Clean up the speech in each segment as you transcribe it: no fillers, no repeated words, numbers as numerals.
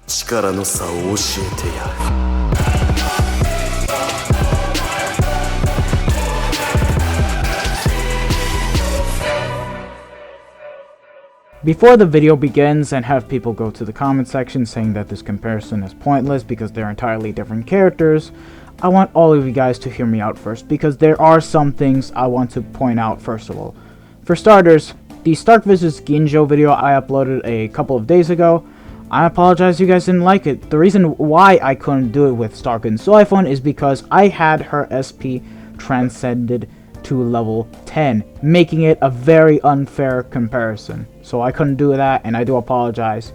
力の差を教えてやる。Before the video begins and have people go to the comment section saying that this comparison is pointless because they're entirely different characters, I want all of you guys to hear me out first, because there are some things I want to point out first of all. For starters, the Stark vs Ginjo video I uploaded a couple of days ago, I apologize you guys didn't like it. The reason why I couldn't do it with Stark and Soi Fon is because I had her SP transcended to level 10, making it a very unfair comparison. So I couldn't do that, and I do apologize.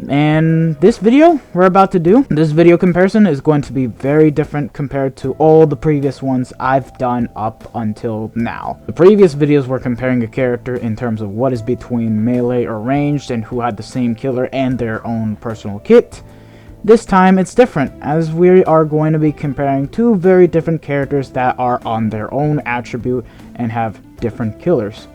And this video we're about to do, this video comparison is going to be very different compared to all the previous ones I've done up until now. The previous videos were comparing a character in terms of what is between melee or ranged and who had the same killer and their own personal kit. This time it's different, as we are going to be comparing two very different characters that are on their own attribute and have different killers.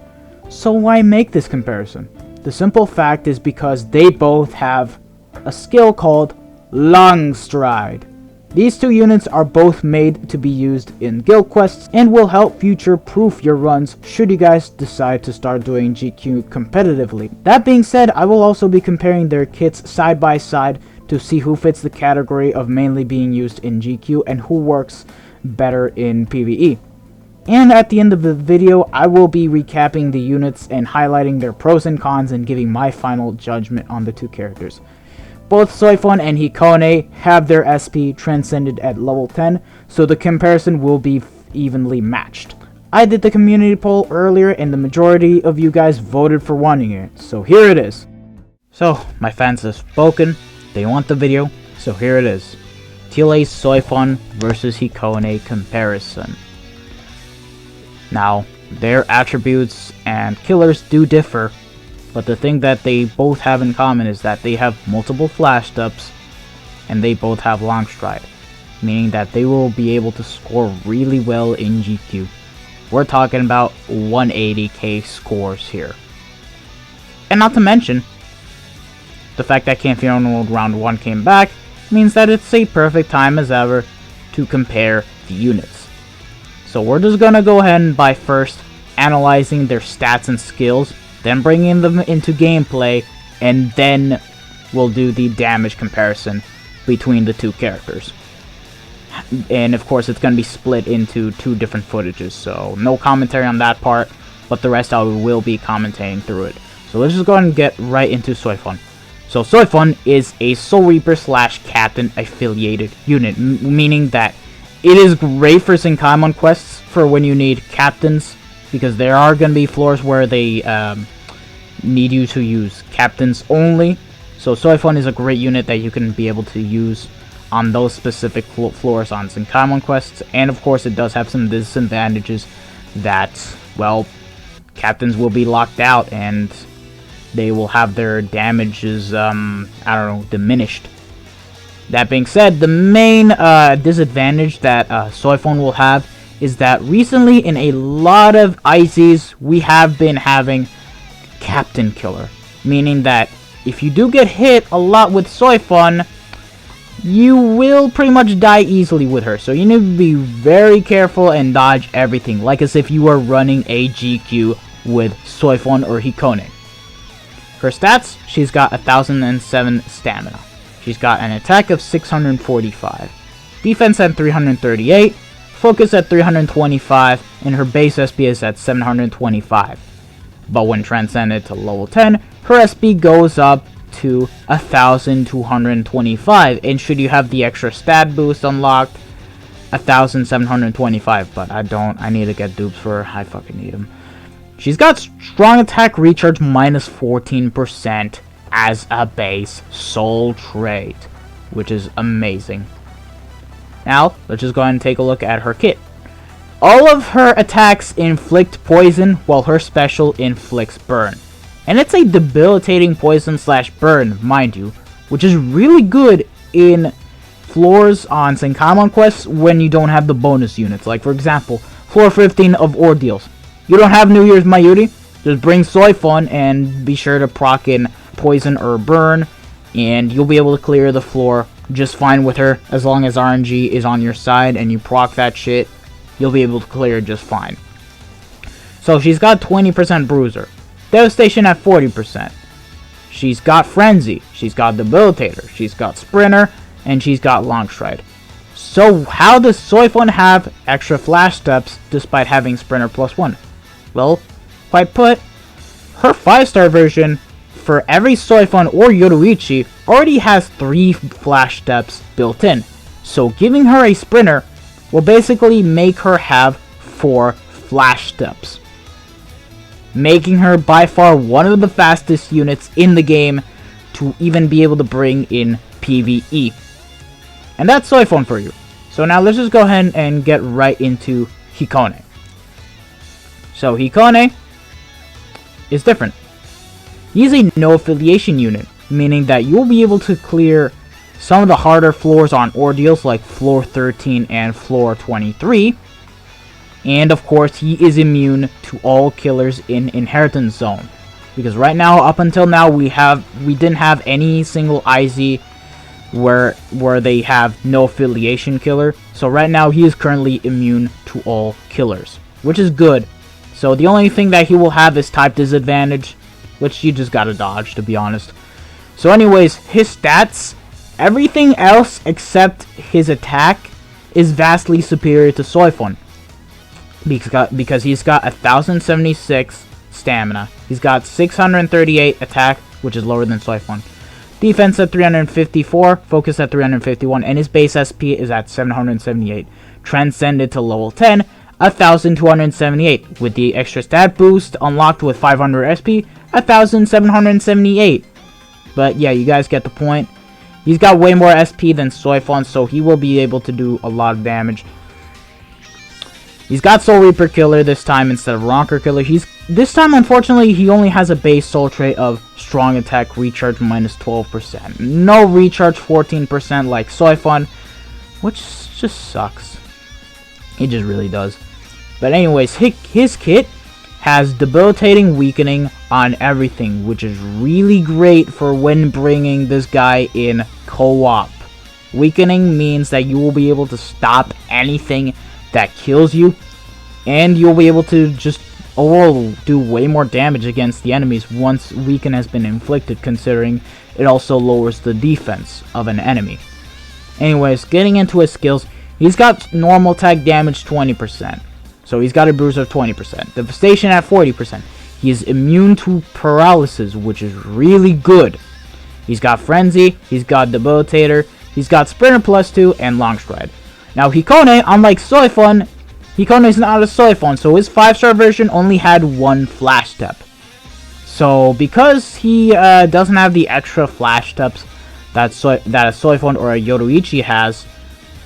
So why make this comparison? The simple fact is because they both have a skill called Long Stride. These two units are both made to be used in guild quests and will help future-proof your runs should you guys decide to start doing GQ competitively. That being said, I will also be comparing their kits side by side to see who fits the category of mainly being used in GQ and who works better in PVE. And at the end of the video, I will be recapping the units and highlighting their pros and cons and giving my final judgment on the two characters. Both Soi Fon and Hikone have their SP transcended at level 10, so the comparison will be evenly matched. I did the community poll earlier and the majority of you guys voted for wanting it, so here it is. So, my fans have spoken, they want the video, so here it is. TLA Soi Fon versus Hikone comparison. Now, their attributes and killers do differ, but the thing that they both have in common is that they have multiple flash steps and they both have long stride, meaning that they will be able to score really well in GQ. We're talking about 180k scores here. And not to mention, the fact that Campion World Round 1 came back means that it's a perfect time as ever to compare the units. So we're just gonna go ahead and by first analyzing their stats and skills, then bringing them into gameplay, and then we'll do the damage comparison between the two characters. And of course it's gonna be split into two different footages, so no commentary on that part, but the rest I will be commentating through it. So let's just go ahead and get right into Soi Fon. So Soi Fon is a Soul Reaper / Captain affiliated unit, meaning that it is great for Zenkaimon quests for when you need captains, because there are going to be floors where they need you to use captains only. So Soi Fon is a great unit that you can be able to use on those specific floors on Zenkaimon quests, and of course it does have some disadvantages that, well, captains will be locked out and they will have their damages, diminished. That being said, the main disadvantage that Soi Fon will have is that recently in a lot of ICs we have been having Captain Killer, meaning that if you do get hit a lot with Soi Fon, you will pretty much die easily with her, so you need to be very careful and dodge everything, like as if you were running a GQ with Soi Fon or Hikone. Her stats, she's got 1007 stamina. She's got an attack of 645, defense at 338, focus at 325, and her base SP is at 725. But when transcended to level 10, her SP goes up to 1225, and should you have the extra stat boost unlocked, 1725, but I need to get dupes for her, I fucking need them. She's got strong attack recharge minus 14%, as a base soul trait, which is amazing. Now, let's just go ahead and take a look at her kit. All of her attacks inflict poison, while her special inflicts burn. And it's a debilitating poison / burn, mind you, which is really good in floors on Zenkaimon quests when you don't have the bonus units. Like, for example, floor 15 of Ordeals. You don't have New Year's Mayuri? Just bring Soi Fon and be sure to proc in poison or burn and you'll be able to clear the floor just fine with her. As long as RNG is on your side and you proc that shit, you'll be able to clear just fine. So she's got 20% Bruiser, Devastation at 40%. She's got Frenzy, she's got Debilitator, she's got Sprinter, and she's got Long Stride. So how does Soi Fon have extra flash steps despite having Sprinter +1? Well, quite put, her 5-star version for every Soi Fon or Yoruichi already has 3 flash steps built in. So giving her a Sprinter will basically make her have 4 flash steps, making her by far one of the fastest units in the game to even be able to bring in PVE. And that's Soi Fon for you. So now let's just go ahead and get right into Hikone. So Hikone is different. He's a no affiliation unit, meaning that you'll be able to clear some of the harder floors on ordeals like floor 13 and floor 23. And of course, he is immune to all killers in Inheritance Zone. Because right now, up until now, we didn't have any single IZ where they have no affiliation killer. So right now, he is currently immune to all killers, which is good. So the only thing that he will have is type disadvantage, which you just gotta dodge, to be honest. So anyways, his stats, everything else except his attack is vastly superior to Soi Fon. Because he's got 1076 stamina. He's got 638 attack, which is lower than Soi Fon. Defense at 354, focus at 351, and his base SP is at 778. Transcended to level 10, 1278, with the extra stat boost unlocked with 500 SP, 1778. But yeah, you guys get the point. He's got way more SP than Soi Fon, so he will be able to do a lot of damage. He's got Soul Reaper Killer this time instead of Ronker Killer. This time, unfortunately, he only has a base soul trait of Strong Attack Recharge minus 12%. No Recharge 14% like Soi Fon, which just sucks. It just really does. But anyways, his kit has Debilitating Weakening on everything, which is really great for when bringing this guy in co-op. Weakening means that you will be able to stop anything that kills you, and you'll be able to just overall do way more damage against the enemies once Weaken has been inflicted, considering it also lowers the defense of an enemy. Anyways, getting into his skills, he's got normal attack damage 20%. So he's got a bruiser of 20%. Devastation at 40%. He is immune to paralysis, which is really good. He's got Frenzy, he's got Debilitator, he's got Sprinter +2, and Long Stride. Now Hikone, unlike Soi Fon, Hikone is not a Soi Fon, so his 5-star version only had 1 flash step. So because he doesn't have the extra flash steps that a Soi Fon or a Yoruichi has,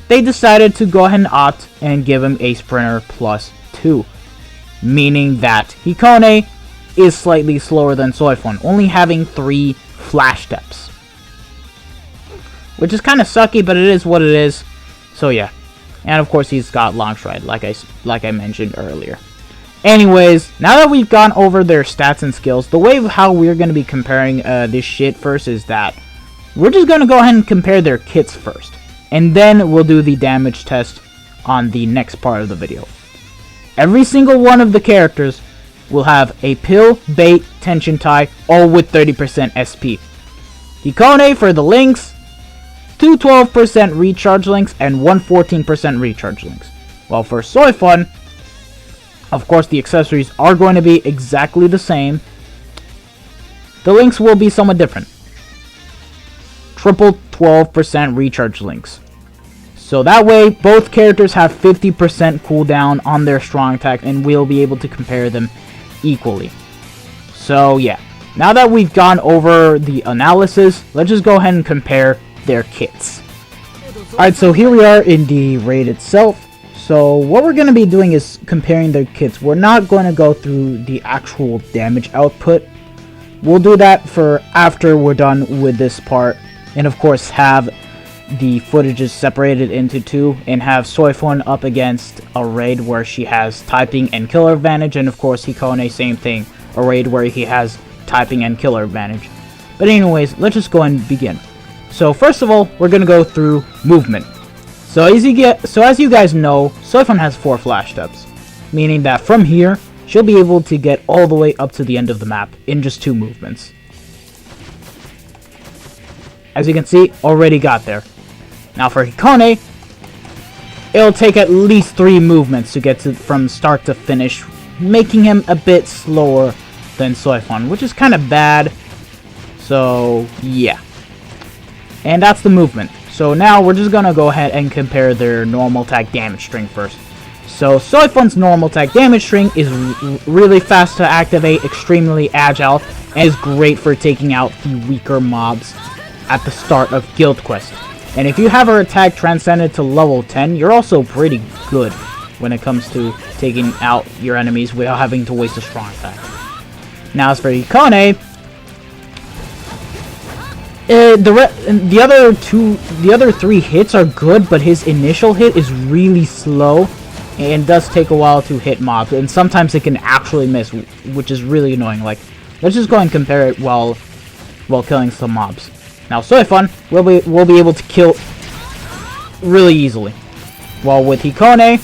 they decided to go ahead and opt and give him a Sprinter +2. Meaning that Hikone is slightly slower than Soi Fon, only having 3 flash steps. Which is kind of sucky, but it is what it is. So yeah. And of course he's got Long Stride, like I mentioned earlier. Anyways, now that we've gone over their stats and skills, the way of how we're going to be comparing this shit first is that we're just going to go ahead and compare their kits first. And then we'll do the damage test on the next part of the video. Every single one of the characters will have a pill, bait, tension tie, all with 30% SP. Hikone for the links, 212% recharge links, and 114% recharge links. While for Soi Fon, of course the accessories are going to be exactly the same. The links will be somewhat different. Triple 12% recharge links. So that way, both characters have 50% cooldown on their strong attack, and we'll be able to compare them equally. So yeah, now that we've gone over the analysis, let's just go ahead and compare their kits. Alright, so here we are in the raid itself. So what we're going to be doing is comparing their kits. We're not going to go through the actual damage output. We'll do that for after we're done with this part, and of course have the footages separated into 2, and have Soi Fon up against a raid where she has typing and killer advantage, and of course Hikone, same thing, a raid where he has typing and killer advantage. But anyways, let's just go and begin. So first of all, we're gonna go through movement. So as you guys know, Soi Fon has 4 flash steps, meaning that from here, she'll be able to get all the way up to the end of the map in just 2 movements. As you can see, already got there. Now for Hikone, it'll take at least 3 movements to get to from start to finish, making him a bit slower than Soi Fon, which is kind of bad. So yeah. And that's the movement. So now we're just gonna go ahead and compare their normal attack damage string first. So Soi Fon's normal attack damage string is really fast to activate, extremely agile, and is great for taking out the weaker mobs at the start of Guild Quest. And if you have her attack transcended to level 10, you're also pretty good when it comes to taking out your enemies without having to waste a strong attack. Now as for Hikone, the other 3 hits are good, but his initial hit is really slow and does take a while to hit mobs, and sometimes it can actually miss, which is really annoying. Like, let's just go and compare it while killing some mobs. Now Soi Fon will be able to kill really easily, while with Hikone,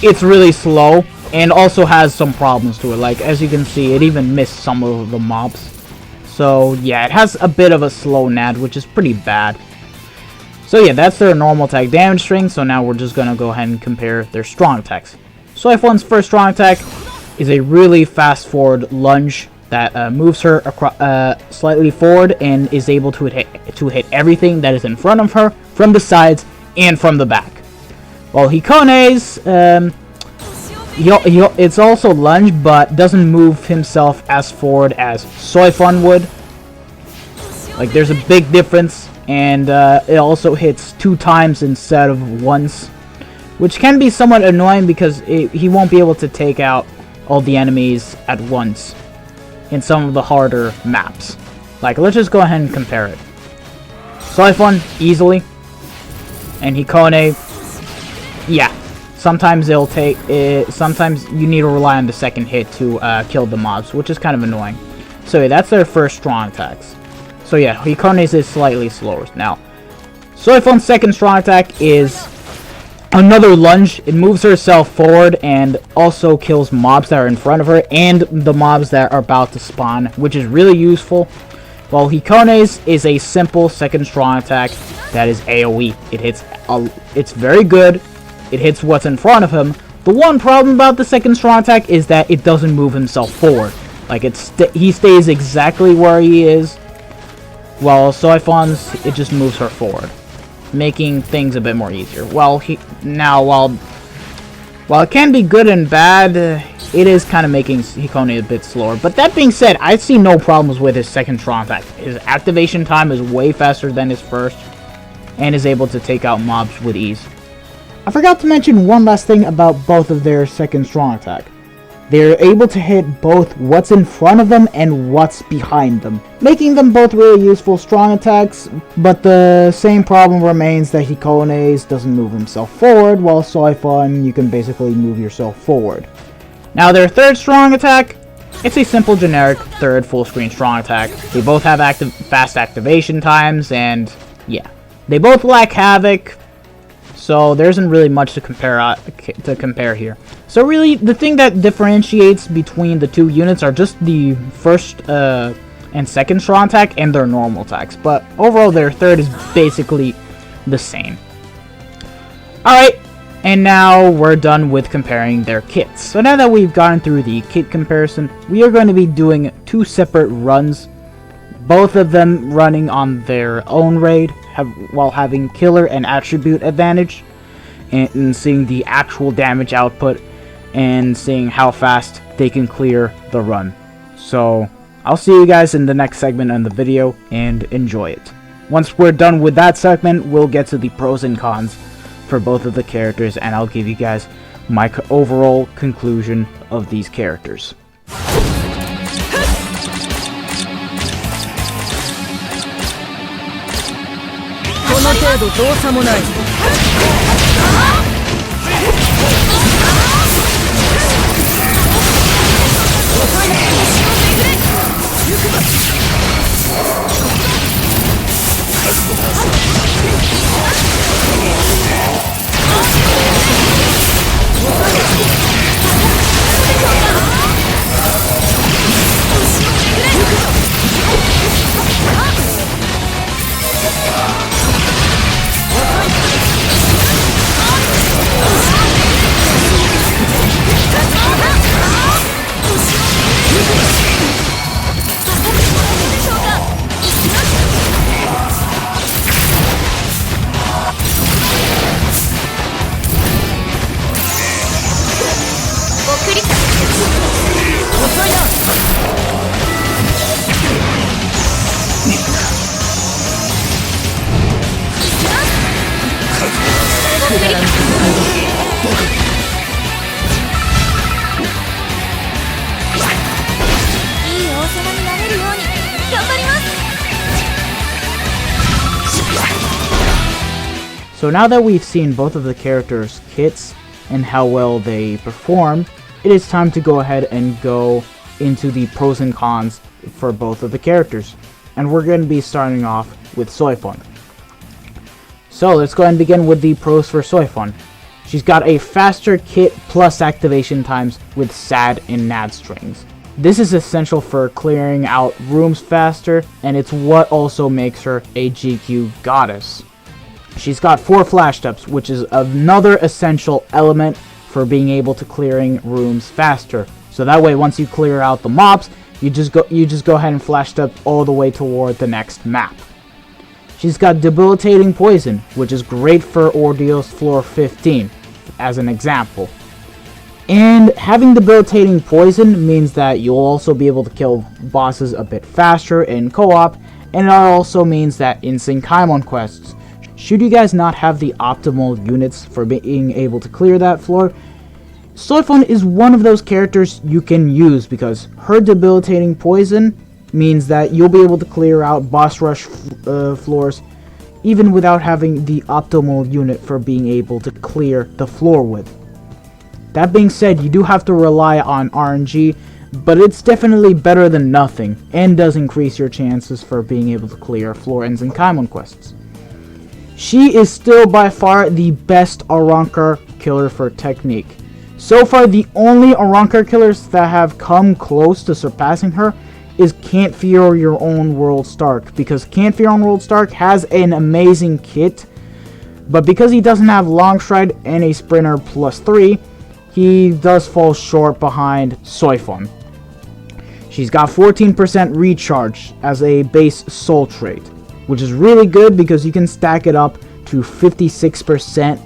it's really slow and also has some problems to it. Like, as you can see, it even missed some of the mobs. So yeah, it has a bit of a slow nat, which is pretty bad. So yeah, that's their normal attack damage string. So now we're just gonna go ahead and compare their strong attacks. Soi Fon's first strong attack is a really fast forward lunge that moves her slightly forward and is able to hit everything that is in front of her, from the sides and from the back. While Hikone's it's also lunge, but doesn't move himself as forward as Soi Fon would. Like, there's a big difference, and it also hits 2 times instead of once, which can be somewhat annoying because he won't be able to take out all the enemies at once in some of the harder maps. Like, let's just go ahead and compare it. Soi Fon, easily, and Hikone, yeah. Sometimes it'll take sometimes you need to rely on the second hit to kill the mobs, which is kind of annoying. So yeah, that's their first strong attacks. So yeah, Hikone's is slightly slower. Now, Soi Fon's second strong attack is another lunge. It moves herself forward and also kills mobs that are in front of her and the mobs that are about to spawn, which is really useful. While Hikone's is a simple second strong attack that is AoE. It's very good. It hits what's in front of him. The one problem about the second strong attack is that it doesn't move himself forward. Like, he stays exactly where he is, while Soi Fon's, it just moves her forward, making things a bit more easier. While it can be good and bad, it is kind of making Hikone a bit slower. But that being said, I see no problems with his second strong attack. His activation time is way faster than his first, and is able to take out mobs with ease. I forgot to mention one last thing about both of their second strong attack. They're able to hit both what's in front of them and what's behind them, making them both really useful strong attacks, but the same problem remains that Hikone's doesn't move himself forward, while Soi Fon, you can basically move yourself forward. Now their third strong attack, it's a simple generic third full screen strong attack. They both have fast activation times, and yeah. They both lack Havoc, so there isn't really much to compare here. So really, the thing that differentiates between the 2 units are just the first and second strong attack and their normal attacks. But overall, their third is basically the same. Alright, and now we're done with comparing their kits. So now that we've gotten through the kit comparison, we are going to be doing 2 separate runs. Both of them running on their own raid, while having killer and attribute advantage, and seeing the actual damage output, and seeing how fast they can clear the run. So, I'll see you guys in the next segment in the video, and enjoy it. Once we're done with that segment, we'll get to the pros and cons for both of the characters, and I'll give you guys my overall conclusion of these characters. この程度どう差もない。遅いね。だらんいい王様になれるように頑張ります。 So now that we've seen both of the characters' kits and how well they perform, it is time to go ahead and go into the pros and cons for both of the characters. And we're going to be starting off with Soi Fon. So let's go ahead and begin with the pros for Soi Fon. She's got a faster kit plus activation times with SAD and NAD strings. This is essential for clearing out rooms faster, and it's what also makes her a GQ goddess. She's got 4 flash steps, which is another essential element for being able to clearing rooms faster. So that way, once you clear out the mobs, you just go ahead and flash step all the way toward the next map. She's got debilitating poison, which is great for ordeals floor 15, as an example. And having debilitating poison means that you'll also be able to kill bosses a bit faster in co-op, and it also means that in Syncaimon quests, should you guys not have the optimal units for being able to clear that floor, Soi Fon is one of those characters you can use because her debilitating poison means that you'll be able to clear out boss rush floors even without having the optimal unit for being able to clear the floor with. That being said, you do have to rely on RNG, but it's definitely better than nothing and does increase your chances for being able to clear floor ends and Kaimon quests. She is still by far the best Arrancar killer for technique. So far, the only Arrancar killers that have come close to surpassing her is Can't Fear Your Own World Stark, because Can't Fear Your Own World Stark has an amazing kit, but because he doesn't have long stride and a sprinter +3, he does fall short behind Soi Fon. She's got 14% recharge as a base soul trait, which is really good because you can stack it up to 56%,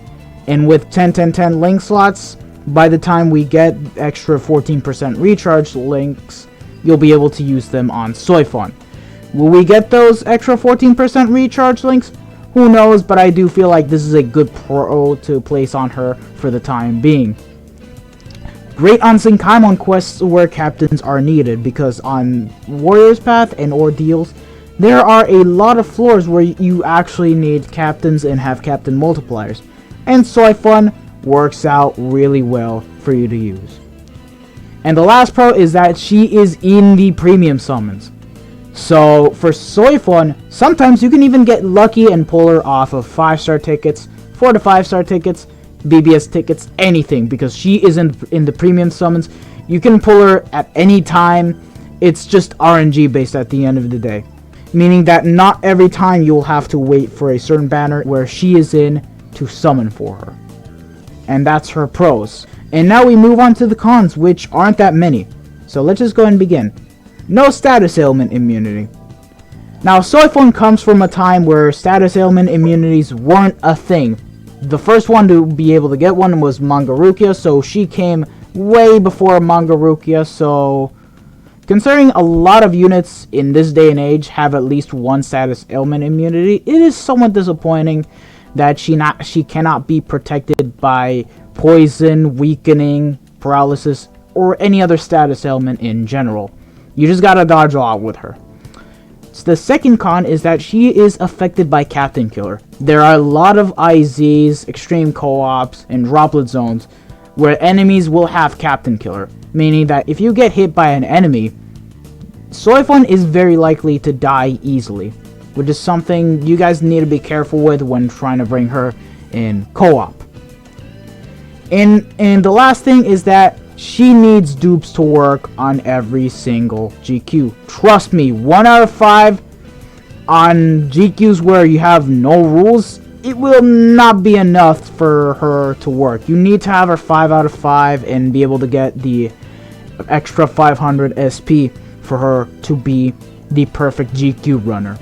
and with 10-10-10 link slots, by the time we get extra 14% recharge links, you'll be able to use them on Soi Fon. Will we get those extra 14% recharge links? Who knows, but I do feel like this is a good pro to place on her for the time being. Great on Syncaimon quests where captains are needed, because on Warrior's Path and Ordeals, there are a lot of floors where you actually need captains and have captain multipliers, and Soi Fon works out really well for you to use. And the last pro is that she is in the premium summons. So for Soi Fon, sometimes you can even get lucky and pull her off of 5-star tickets, 4 to 5-star tickets, BBS tickets, anything, because she is in the premium summons. You can pull her at any time. It's just RNG based at the end of the day, meaning that not every time you'll have to wait for a certain banner where she is in to summon for her. And that's her pros. And now we move on to the cons, which aren't that many. So let's just go ahead and begin. No status ailment immunity. Now, Soi Fon comes from a time where status ailment immunities weren't a thing. The first one to be able to get one was Mangarukia, so she came way before Mangarukia, so considering a lot of units in this day and age have at least one status ailment immunity, it is somewhat disappointing that she cannot be protected by poison, weakening, paralysis, or any other status ailment in general. You just gotta dodge a lot with her. So the second con is that she is affected by Captain Killer. There are a lot of IZs, extreme co-ops, and droplet zones where enemies will have Captain Killer, meaning that if you get hit by an enemy, Soi Fon is very likely to die easily, which is something you guys need to be careful with when trying to bring her in co-op. And the last thing is that she needs dupes to work on every single GQ. Trust me, 1 out of 5 on GQs where you have no rules, it will not be enough for her to work. You need to have her 5 out of 5 and be able to get the extra 500 SP for her to be the perfect GQ runner.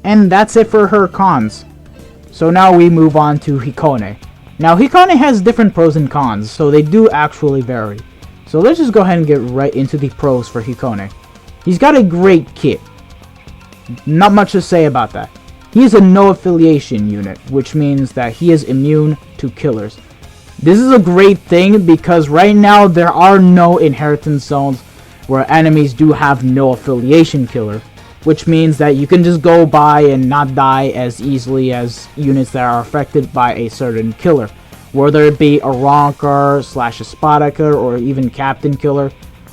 And that's it for her cons. So now we move on to Hikone. Now, Hikone has different pros and cons, so they do actually vary. So let's just go ahead and get right into the pros for Hikone. He's got a great kit. Not much to say about that. He is a no affiliation unit, which means that he is immune to killers. This is a great thing because right now there are no inheritance zones where enemies do have no affiliation killer, which means that you can just go by and not die as easily as units that are affected by a certain killer, whether it be a Ronker / a Spadaka or even Captain Killer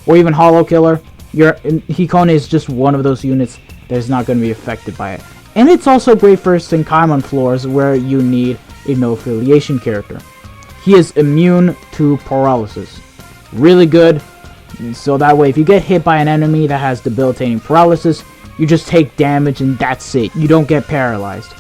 or even Hollow Killer. Your Hikone is just one of those units that is not going to be affected by it. And it's also great for Senkaimon floors where you need a no affiliation character. He is immune to paralysis. Really good. So that way if you get hit by an enemy that has debilitating paralysis, you just take damage and that's it. You don't get paralyzed.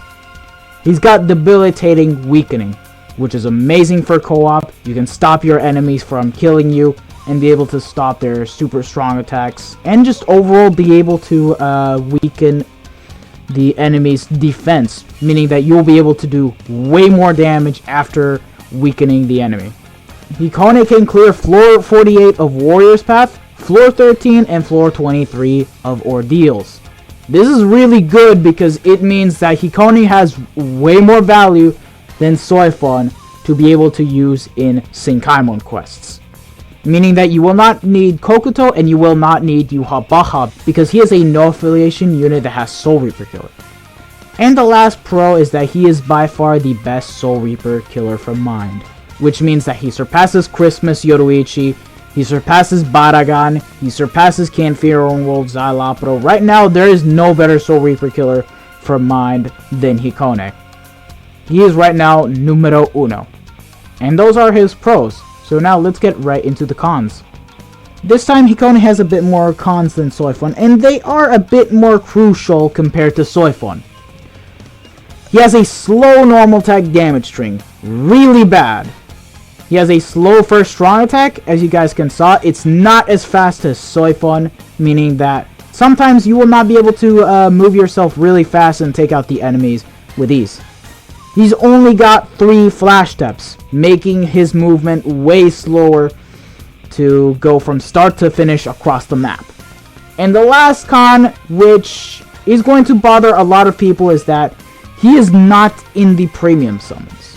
He's got debilitating weakening, which is amazing for co-op. You can stop your enemies from killing you and be able to stop their super strong attacks and just overall be able to weaken the enemy's defense, meaning that you'll be able to do way more damage after weakening the enemy. Hikone can clear floor 48 of Warrior's Path, floor 13, and floor 23 of Ordeals. This is really good because it means that Hikone has way more value than Soi Fon to be able to use in Senkaimon quests. Meaning that you will not need Kokuto and you will not need Yuhabaha because he is a no affiliation unit that has Soul Reaper killer. And the last pro is that he is by far the best Soul Reaper killer from Mind, which means that he surpasses Christmas Yoruichi, he surpasses Baragan, he surpasses Canfiro and World Xylopro. Right now there is no better Soul Reaper killer from Mind than Hikone. He is right now numero uno. And those are his pros. So now let's get right into the cons. This time Hikone has a bit more cons than Soi Fon, and they are a bit more crucial compared to Soi Fon. He has a slow normal attack damage string, really bad. He has a slow first strong attack, as you guys can saw. It's not as fast as Soi Fon, meaning that sometimes you will not be able to move yourself really fast and take out the enemies with ease. He's only got 3 flash steps, making his movement way slower to go from start to finish across the map. And the last con, which is going to bother a lot of people, is that he is not in the premium summons.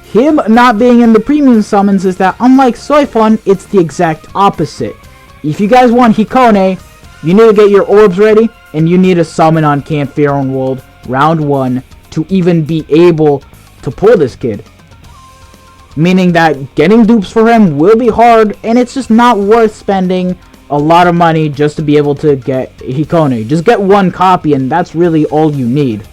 Him not being in the premium summons is that, unlike Soi Fon, it's the exact opposite. If you guys want Hikone, you need to get your orbs ready, and you need to summon on Canfiro World round 1 to even be able to pull this kid. Meaning that getting dupes for him will be hard, and it's just not worth spending a lot of money just to be able to get Hikone. Just get 1 copy and that's really all you need.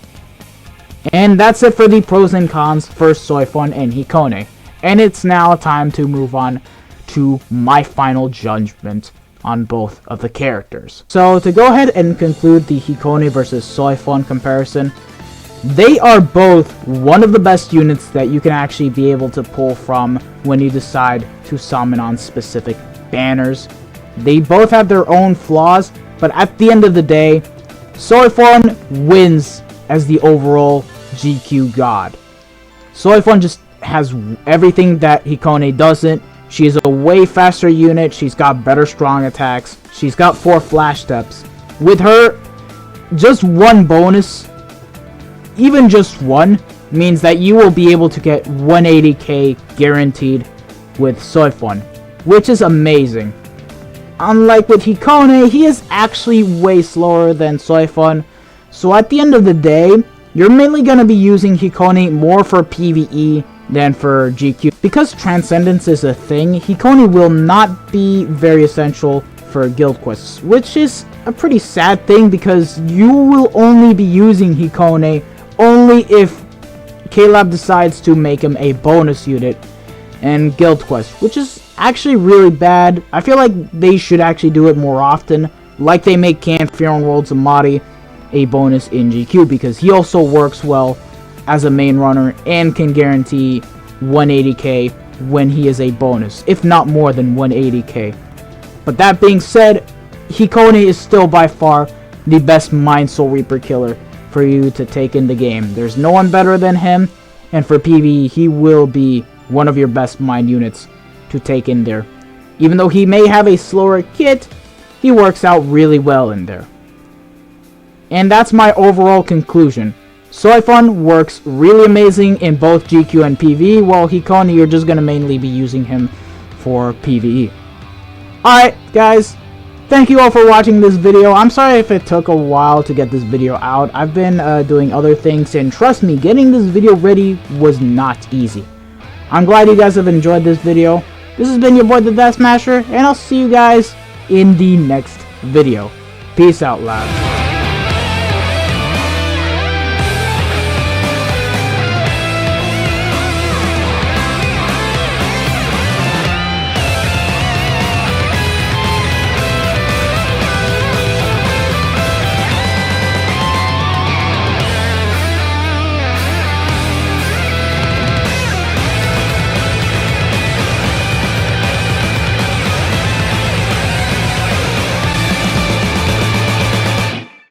And that's it for the pros and cons for Soi Fon and Hikone. And it's now time to move on to my final judgment on both of the characters. So to go ahead and conclude the Hikone versus Soi Fon comparison, they are both one of the best units that you can actually be able to pull from when you decide to summon on specific banners. They both have their own flaws, but at the end of the day, Soi Fon wins as the overall GQ god. Soi Fon just has everything that Hikone doesn't. She is a way faster unit, she's got better strong attacks, she's got 4 flash steps. With her, just 1 bonus, even just 1, means that you will be able to get 180k guaranteed with Soi Fon, which is amazing. Unlike with Hikone, he is actually way slower than Soi Fon, so at the end of the day, you're mainly going to be using Hikone more for PVE than for GQ. Because Transcendence is a thing, Hikone will not be very essential for guild quests, which is a pretty sad thing because you will only be using Hikone only if K-Lab decides to make him a bonus unit in guild quests, which is actually really bad. I feel like they should actually do it more often, like they make Canfiro World Zamari a bonus in GQ, because he also works well as a main runner and can guarantee 180k when he is a bonus, if not more than 180k. But that being said, Hikone is still by far the best Mind Soul Reaper killer for you to take in the game. There's no one better than him, and for PvE, he will be one of your best Mind units to take in there. Even though he may have a slower kit, he works out really well in there. And that's my overall conclusion. Soi Fon works really amazing in both GQ and PVE, while Hikone, you're just gonna mainly be using him for PVE. Alright guys, thank you all for watching this video. I'm sorry if it took a while to get this video out. I've been doing other things, and trust me, getting this video ready was not easy. I'm glad you guys have enjoyed this video. This has been your boy the Death Smasher, and I'll see you guys in the next video. Peace out, lads.